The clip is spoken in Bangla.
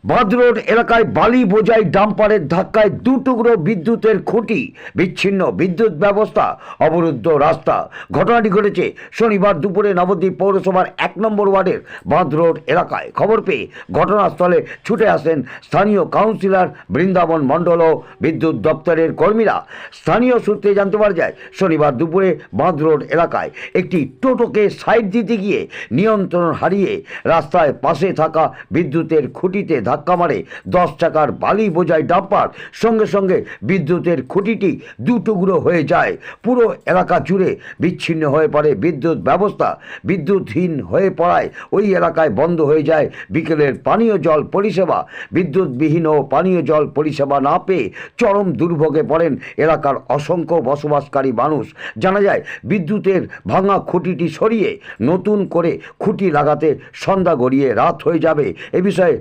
বাঁধ রোড এলাকায় বালি বোঝাই ডাম্পারের ধাক্কায় দু টুকরো বিদ্যুতের খুঁটি, বিচ্ছিন্ন বিদ্যুৎ ব্যবস্থা, অবরুদ্ধ রাস্তা। ঘটনাটি ঘটেছে শনিবার দুপুরে নবদ্বীপ পৌরসভার 1 নম্বর ওয়ার্ডের বাঁধ রোড এলাকায়। খবর পেয়ে ঘটনাস্থলে ছুটে আসেন স্থানীয় কাউন্সিলর বৃন্দাবন মণ্ডল ও বিদ্যুৎ দপ্তরের কর্মীরা। স্থানীয় সূত্রে জানতে পারা যায়, শনিবার দুপুরে বাঁধ রোড এলাকায় একটি টোটোকে সাইড দিতে গিয়ে নিয়ন্ত্রণ হারিয়ে রাস্তায় পাশে থাকা বিদ্যুতের খুঁটিতে ধাক্কা মারে 10 টাকার বালি বোঝাই ডাম্পার। সঙ্গে সঙ্গে বিদ্যুতের খুঁটিটি দু টুকরো হয়ে যায়। পুরো এলাকা জুড়ে বিচ্ছিন্ন হয়ে পড়ে বিদ্যুৎ ব্যবস্থা। বিদ্যুৎহীন হয়ে পড়ায় ওই এলাকায় বন্ধ হয়ে যায় বিকেলের পানীয় জল পরিষেবা। বিদ্যুৎবিহীন ও পানীয় জল পরিষেবা না পেয়ে চরম দুর্ভোগে পড়েন এলাকার অসংখ্য বসবাসকারী মানুষ। জানা যায়, বিদ্যুতের ভাঙা খুঁটিটি সরিয়ে নতুন করে খুঁটি লাগাতে সন্ধ্যা গড়িয়ে রাত হয়ে যাবে। এ বিষয়ে